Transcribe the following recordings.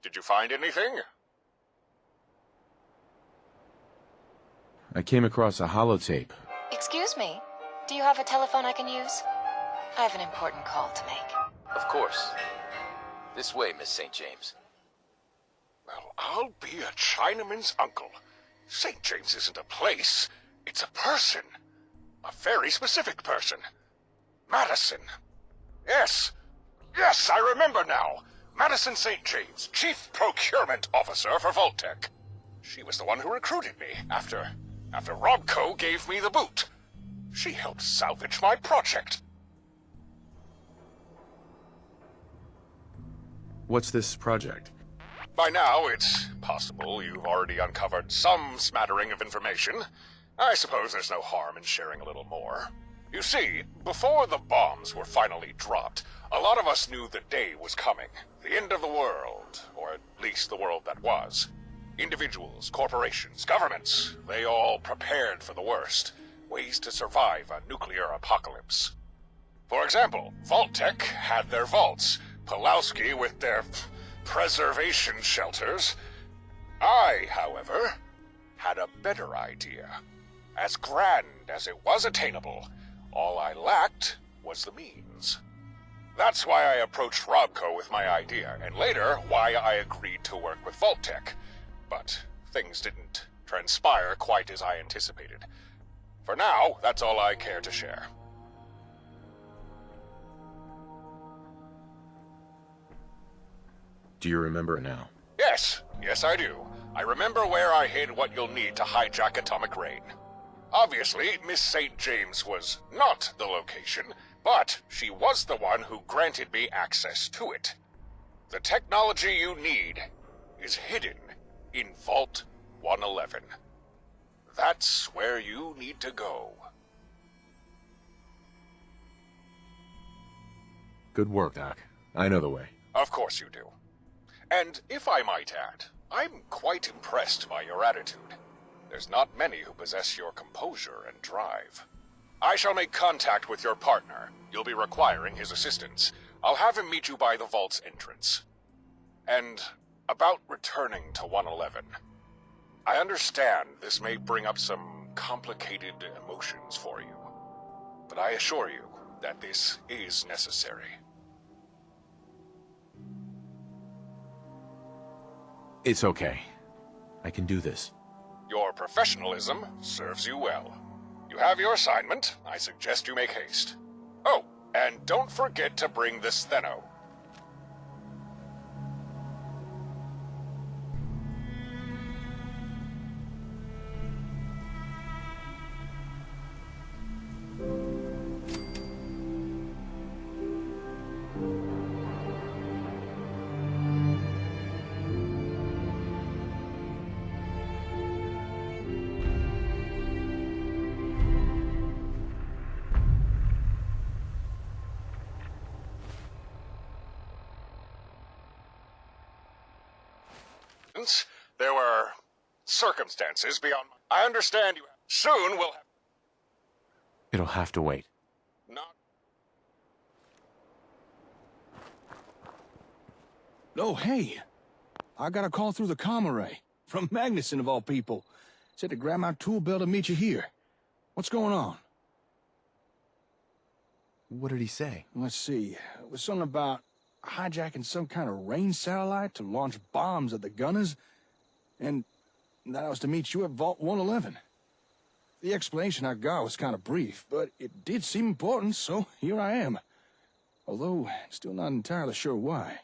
Did you find anything? I came across a holotape. Excuse me, do you have a telephone I can use? I have an important call to make. Of course. This way, Miss St. James. Well, I'll be a Chinaman's uncle. St. James isn't a place, it's a person. A very specific person. Madison. Yes, I remember now. Madison St. James, Chief Procurement Officer for Vault-Tec. She was the one who recruited me after Robco gave me the boot. She helped salvage my project. What's this project? By now, it's possible you've already uncovered some smattering of information. I suppose there's no harm in sharing a little more. You see, before the bombs were finally dropped, a lot of us knew the day was coming. The end of the world, or at least the world that was. Individuals, corporations, governments, they all prepared for the worst. Ways to survive a nuclear apocalypse. For example, Vault-Tec had their vaults, Pulowski with their preservation shelters. I, however, had a better idea. As grand as it was attainable, all I lacked was the means. That's why I approached Robco with my idea, and later, why I agreed to work with Vault-Tec. But things didn't transpire quite as I anticipated. For now, that's all I care to share. Do you remember now? Yes I do. I remember where I hid what you'll need to hijack Atomic Rain. Obviously, Miss St. James was not the location, but she was the one who granted me access to it. The technology you need is hidden in Vault 111. That's where you need to go. Good work, Doc. I know the way. Of course you do. And if I might add, I'm quite impressed by your attitude. There's not many who possess your composure and drive. I shall make contact with your partner. You'll be requiring his assistance. I'll have him meet you by the vault's entrance. And about returning to 111. I understand this may bring up some complicated emotions for you, but I assure you that this is necessary. It's okay. I can do this. Your professionalism serves you well. You have your assignment. I suggest you make haste. Oh, and don't forget to bring the steno. There were circumstances beyond my... I understand you... Soon we'll have... It'll have to wait. Not... Oh, hey. I got a call through the comm array. From Magnuson, of all people. Said to grab my tool belt and meet you here. What's going on? What did he say? Let's see. It was something about hijacking some kind of rain satellite to launch bombs at the gunners, and that I was to meet you at Vault 111. The explanation I got was kind of brief, but it did seem important, so here I am. Although, still not entirely sure why.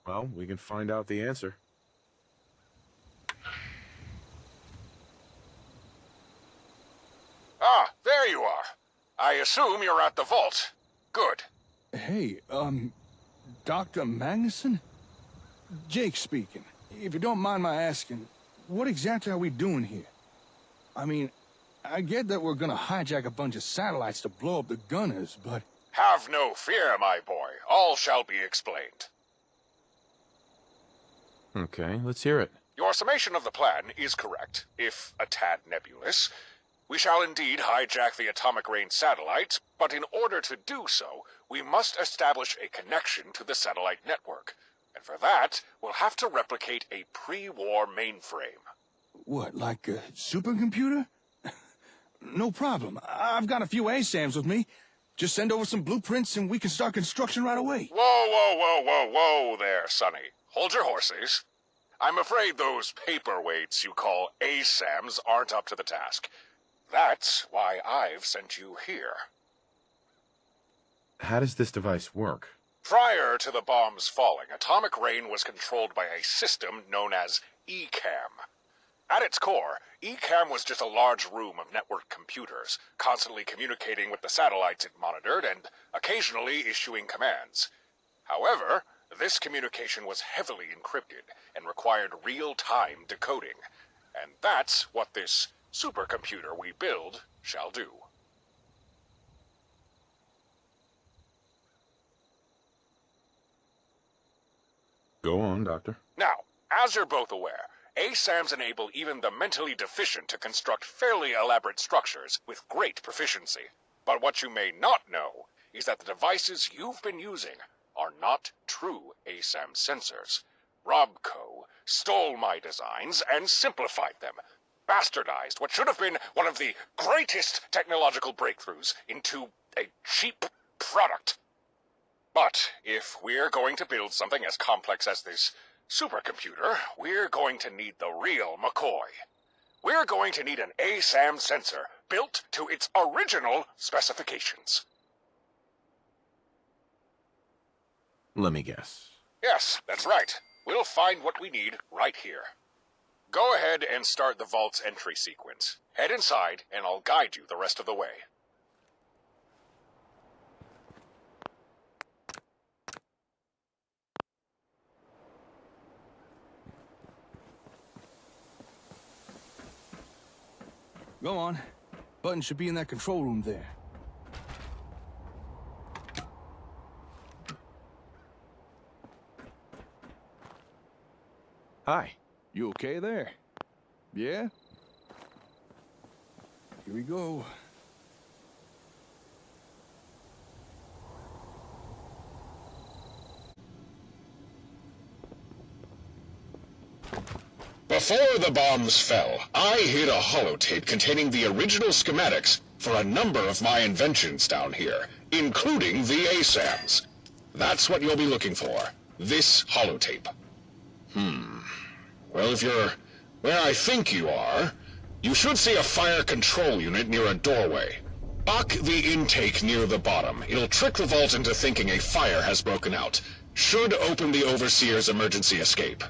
Well, we can find out the answer. Ah, there you are. I assume you're at the vault. Good. Hey, Dr. Magnuson? Jake speaking. If you don't mind my asking, what exactly are we doing here? I mean, I get that we're gonna hijack a bunch of satellites to blow up the gunners, but... Have no fear, my boy. All shall be explained. Okay, let's hear it. Your summation of the plan is correct, if a tad nebulous. We shall indeed hijack the Atomic Rain satellites, but in order to do so, we must establish a connection to the satellite network. And for that, we'll have to replicate a pre-war mainframe. What, like a supercomputer? No problem. I've got a few ASAMs with me. Just send over some blueprints and we can start construction right away. Whoa, whoa, whoa, whoa, whoa there, Sonny. Hold your horses. I'm afraid those paperweights you call ASAMs aren't up to the task. That's why I've sent you here. How does this device work? Prior to the bombs falling, atomic rain was controlled by a system known as ECAM. At its core, ECAM was just a large room of networked computers, constantly communicating with the satellites it monitored and occasionally issuing commands. However, this communication was heavily encrypted and required real-time decoding. And that's what this supercomputer we build shall do. Go on, Doctor. Now, as you're both aware, ASAMs enable even the mentally deficient to construct fairly elaborate structures with great proficiency. But what you may not know is that the devices you've been using are not true ASAM sensors. Robco stole my designs and simplified them, bastardized what should have been one of the greatest technological breakthroughs into a cheap product. But if we're going to build something as complex as this supercomputer, we're going to need the real McCoy. We're going to need an ASAM sensor built to its original specifications. Let me guess. Yes, that's right. We'll find what we need right here. Go ahead and start the vault's entry sequence. Head inside, and I'll guide you the rest of the way. Go on. Button should be in that control room there. Hi. You okay there? Yeah? Here we go. Before the bombs fell, I hid a holotape containing the original schematics for a number of my inventions down here, including the ASAMs. That's what you'll be looking for. This holotape. Well, if you're where I think you are, you should see a fire control unit near a doorway. Lock the intake near the bottom. It'll trick the vault into thinking a fire has broken out. Should open the Overseer's emergency escape.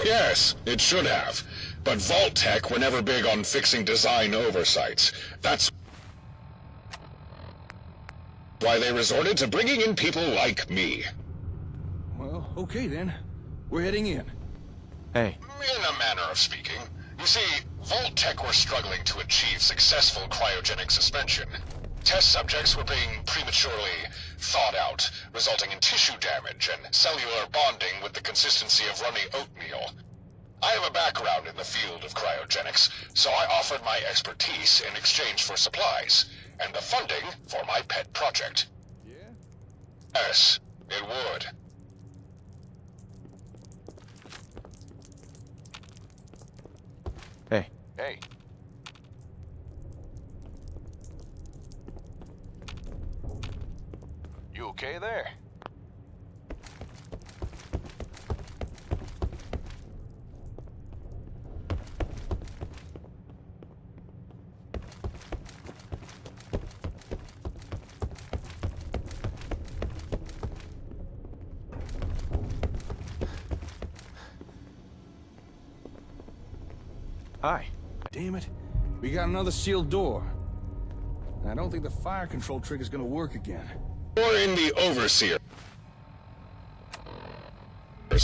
Yes, it should have. But Vault Tech were never big on fixing design oversights. That's why they resorted to bringing in people like me. Well, okay then. We're heading in. Hey. In a manner of speaking. You see, Vault Tech were struggling to achieve successful cryogenic suspension. Test subjects were being prematurely thawed out, resulting in tissue damage and cellular bonding with the consistency of runny oatmeal. I have a background in the field of cryogenics, so I offered my expertise in exchange for supplies, and the funding for my pet project. Yeah? Yes, it would. Hey. Hey, you okay there? Hi. Damn it. We got another sealed door. I don't think the fire control trigger's gonna work again. You're in the Overseer's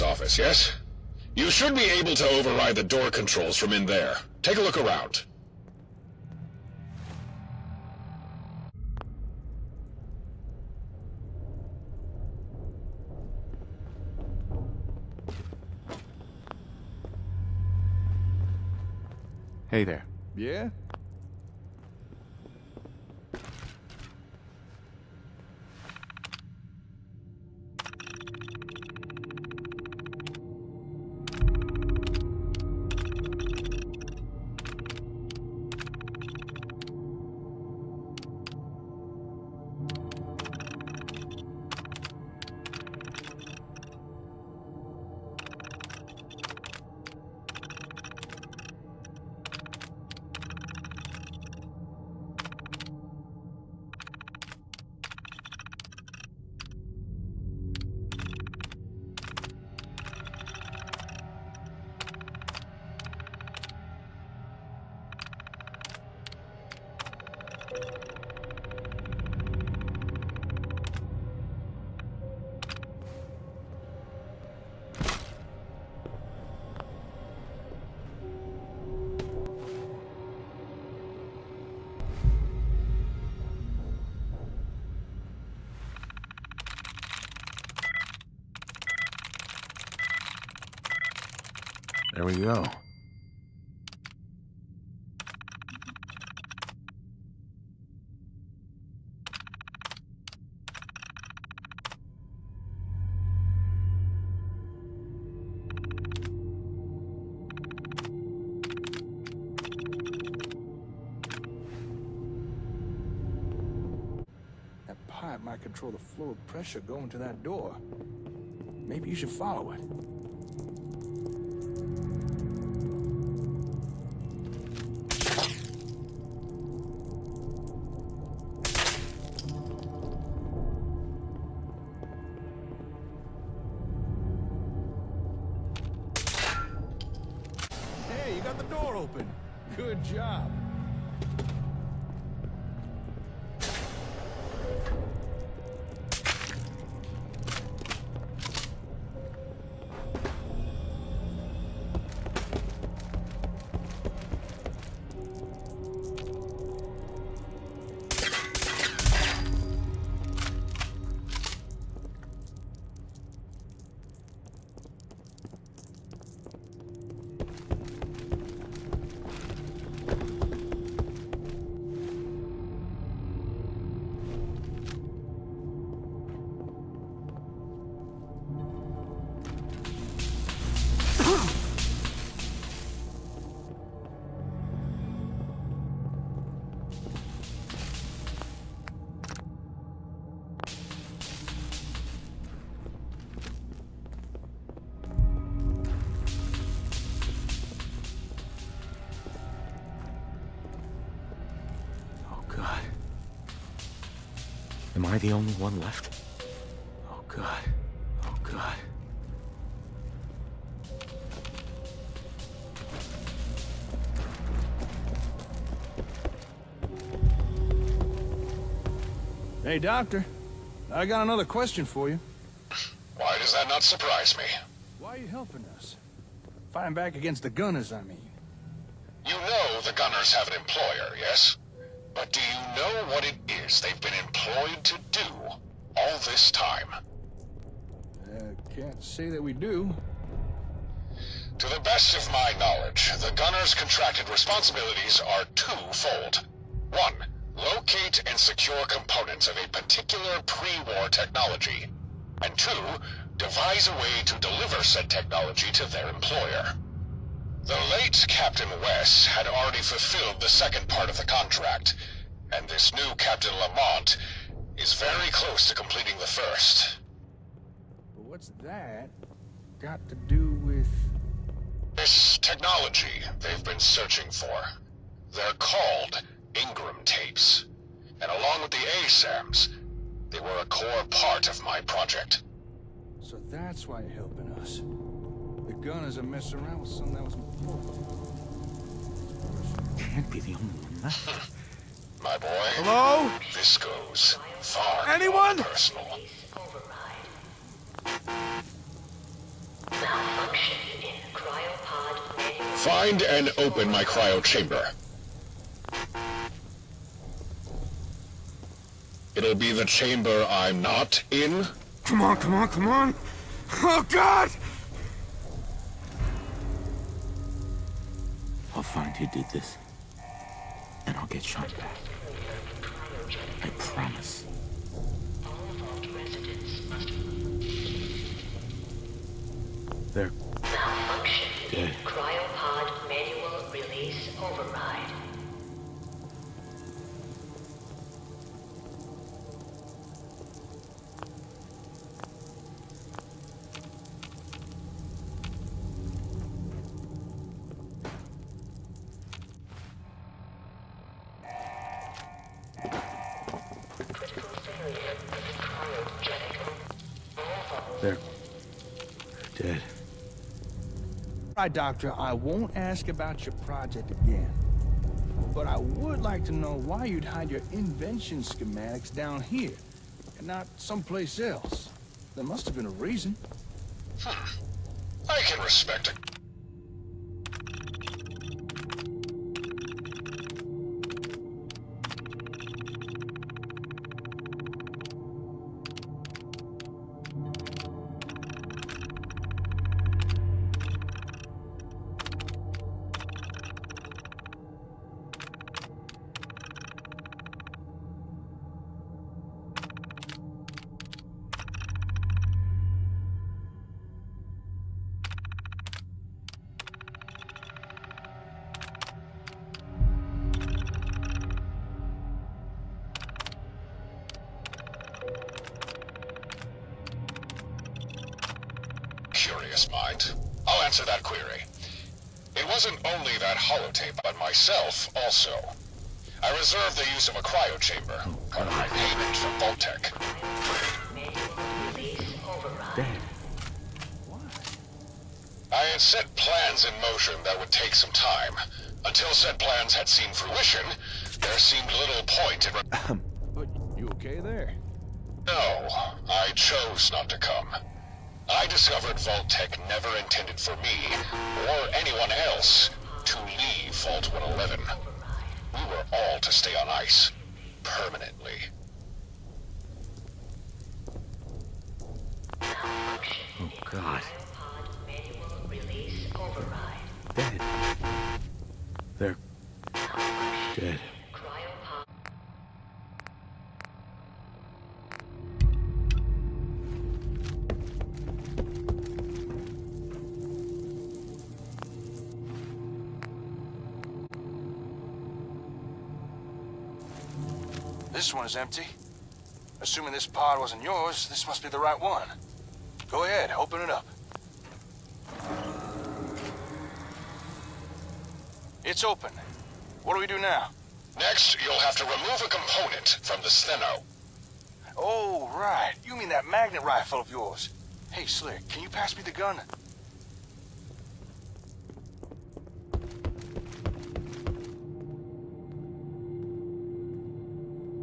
office, yes? You should be able to override the door controls from in there. Take a look around. Hey there. Yeah? There we go. That pipe might control the flow of pressure going to that door. Maybe you should follow it. Hey, you got the door open. Good job. Am I the only one left? Oh, God. Oh, God. Hey, Doctor. I got another question for you. Why does that not surprise me? Why are you helping us? Fighting back against the gunners, I mean. You know the gunners have an employer, yes? But do you know what it is they've been employed to do all this time? Can't say that we do. To the best of my knowledge, the gunners' contracted responsibilities are twofold. One, locate and secure components of a particular pre-war technology. And two, devise a way to deliver said technology to their employer. The late Captain Wes had already fulfilled the second part of the contract, and this new Captain Lamont is very close to completing the first. But what's that got to do with... This technology they've been searching for. They're called Ingram tapes. And along with the ASAMs, they were a core part of my project. So that's why you're helping us. The gunners are messing around with something that was important. Can't be the only one left. My boy. Hello? This goes far Anyone? beyond personal. Find and open my cryo chamber. It'll be the chamber I'm not in. Come on, come on, come on! Oh, God! I'll find who did this. And I'll get shot back. I promise. They're dead. Cryopod manual release override. They're dead. All right, Doctor, I won't ask about your project again. But I would like to know why you'd hide your invention schematics down here, and not someplace else. There must have been a reason. I can respect it. curious mind. I'll answer that query. It wasn't only that holotape, but myself also. I reserved the use of a cryo chamber, part of my payment from Vault-Tec. Manual release override. Dad. I had set plans in motion that would take some time. Until said plans had seen fruition, there seemed little point in... But you okay there? No, I chose not to come. I discovered Vault-Tec never intended for me, or anyone else, to leave Vault 111. We were all to stay on ice, permanently. Oh, God. Pod manual release override. Dead. They're dead. Cryopod. This one is empty. Assuming this pod wasn't yours, this must be the right one. Go ahead, open it up. It's open. What do we do now? Next, you'll have to remove a component from the steno. Oh, right. You mean that magnet rifle of yours. Hey, Slick, can you pass me the gun?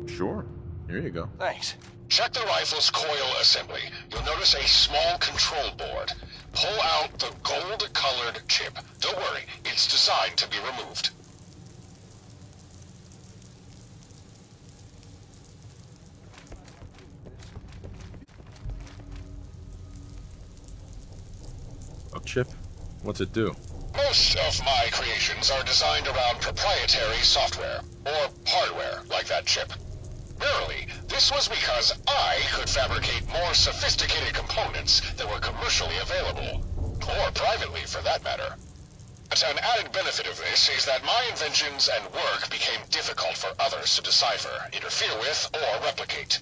Sure. Here you go. Thanks. Check the rifle's coil assembly. You'll notice a small control board. Pull out the gold-colored chip. Don't worry, it's designed to be removed. A chip? What's it do? Most of my creations are designed around proprietary software, or hardware, like that chip. Rarely, this was because I could fabricate more sophisticated components that were commercially available, or privately for that matter. But an added benefit of this is that my inventions and work became difficult for others to decipher, interfere with, or replicate.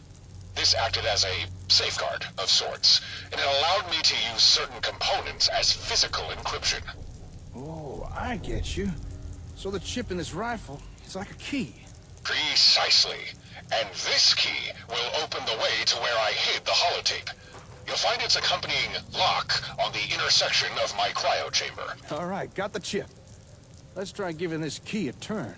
This acted as a safeguard of sorts, and it allowed me to use certain components as physical encryption. Oh, I get you. So the chip in this rifle is like a key. Precisely. And this key will open the way to where I hid the holotape. You'll find its accompanying lock on the intersection of my cryo chamber. All right, got the chip. Let's try giving this key a turn.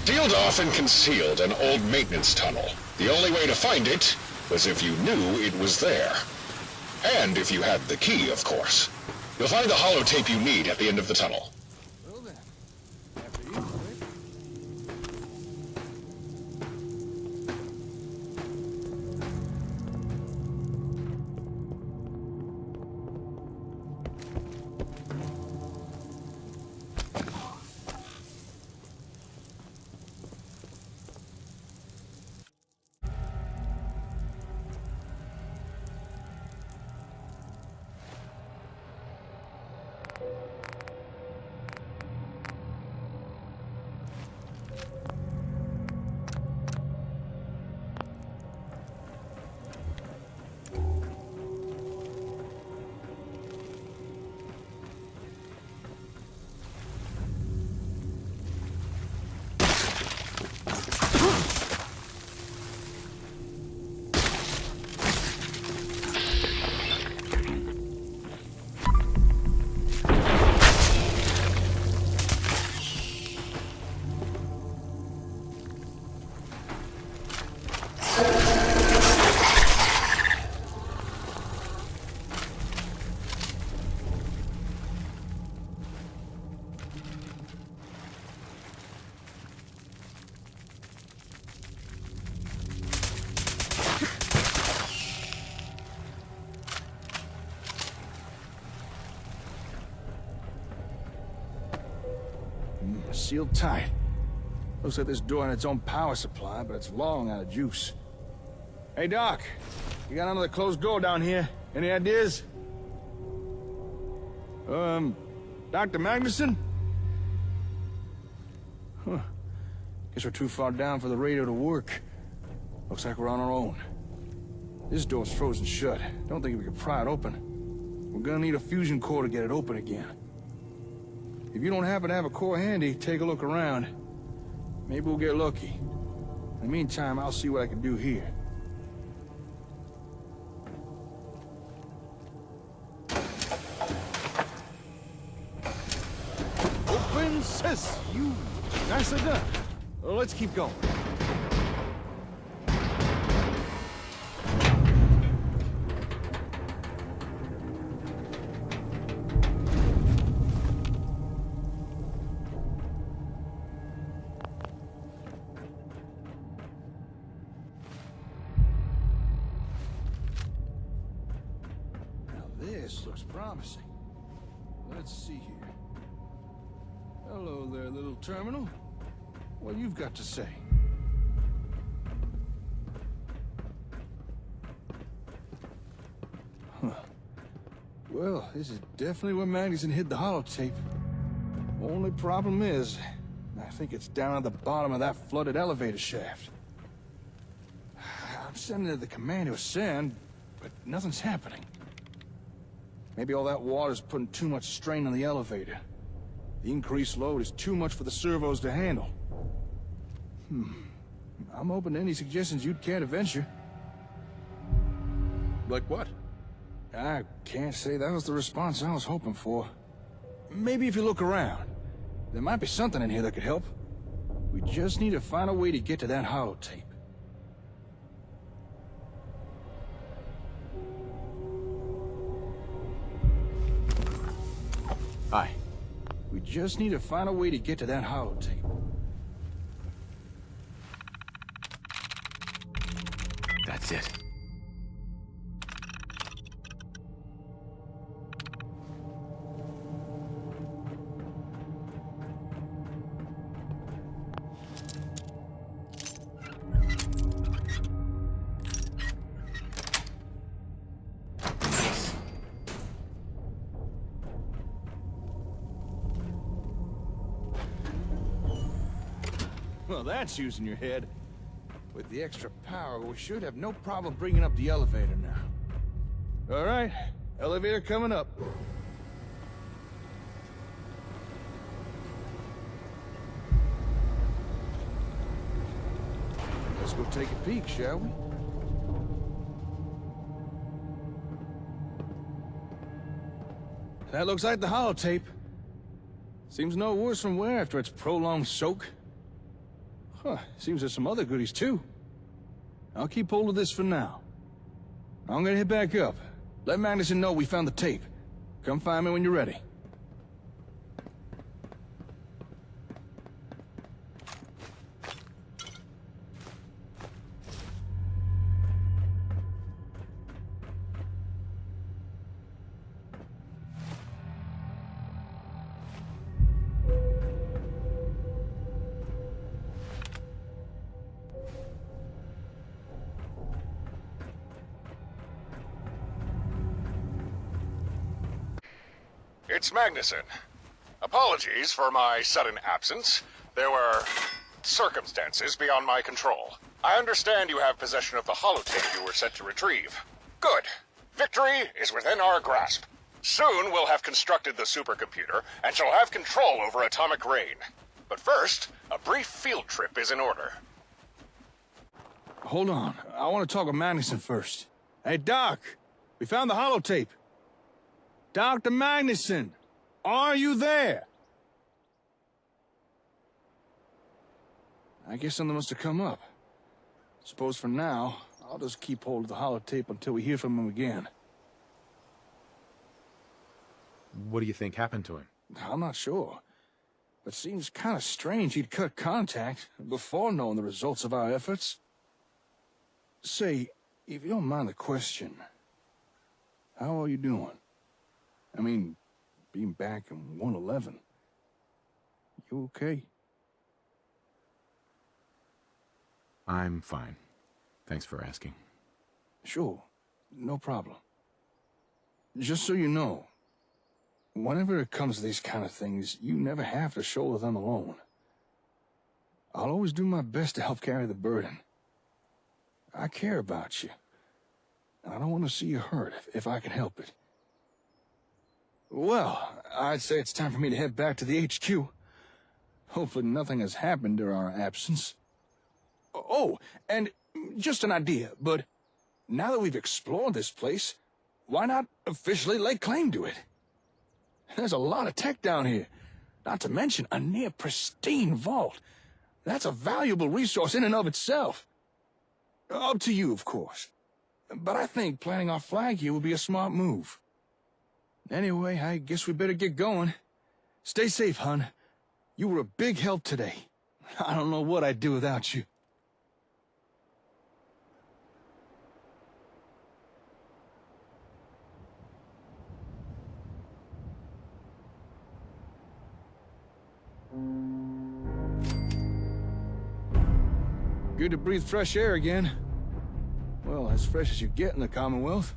Sealed off and concealed an old maintenance tunnel. The only way to find it was if you knew it was there. And if you had the key, of course. You'll find the holotape you need at the end of the tunnel. Well then, after you, Slick. Sealed tight. Looks like this door had its own power supply, but it's long out of juice. Hey, Doc. You got another closed door down here. Any ideas? Dr. Magnuson? Huh. Guess we're too far down for the radio to work. Looks like we're on our own. This door's frozen shut. Don't think we can pry it open. We're gonna need a fusion core to get it open again. If you don't happen to have a core handy, take a look around. Maybe we'll get lucky. In the meantime, I'll see what I can do here. Open, sis! You... Nicely done. Well, let's keep going. This looks promising. Let's see here. Hello there, little terminal. What you've got to say? Huh. Well, this is definitely where Magnuson hid the holotape. Only problem is, I think it's down at the bottom of that flooded elevator shaft. I'm sending it to the command to ascend, but nothing's happening. Maybe all that water's putting too much strain on the elevator. The increased load is too much for the servos to handle. I'm open to any suggestions you'd care to venture. Like what? I can't say that was the response I was hoping for. Maybe if you look around, there might be something in here that could help. We just need to find a way to get to that holotape. Hi. We just need to find a way to get to that holotape. That's it. Well, that's using your head. With the extra power, we should have no problem bringing up the elevator now. All right, elevator coming up. Let's go take a peek, shall we? That looks like the holotape. Seems no worse from wear after its prolonged soak. Huh, seems there's some other goodies too. I'll keep hold of this for now. I'm gonna head back up. Let Magnuson know we found the tape. Come find me when you're ready. It's Magnuson. Apologies for my sudden absence. There were circumstances beyond my control. I understand you have possession of the holotape you were sent to retrieve. Good. Victory is within our grasp. Soon we'll have constructed the supercomputer and shall have control over atomic rain. But first, a brief field trip is in order. Hold on. I want to talk with Magnuson first. Hey, Doc. We found the holotape. Dr. Magnuson, are you there? I guess something must have come up. Suppose for now, I'll just keep hold of the holotape until we hear from him again. What do you think happened to him? I'm not sure. But seems kind of strange he'd cut contact before knowing the results of our efforts. Say, if you don't mind the question, how are you doing? I mean, being back in 111. You okay? I'm fine. Thanks for asking. Sure, no problem. Just so you know, whenever it comes to these kind of things, you never have to shoulder them alone. I'll always do my best to help carry the burden. I care about you. And I don't want to see you hurt if I can help it. Well, I'd say it's time for me to head back to the HQ. Hopefully nothing has happened during our absence. Oh, and just an idea, but now that we've explored this place, why not officially lay claim to it? There's a lot of tech down here, not to mention a near-pristine vault. That's a valuable resource in and of itself. Up to you, of course. But I think planting our flag here would be a smart move. Anyway, I guess we better get going. Stay safe, hon. You were a big help today. I don't know what I'd do without you. Good to breathe fresh air again. Well, as fresh as you get in the Commonwealth.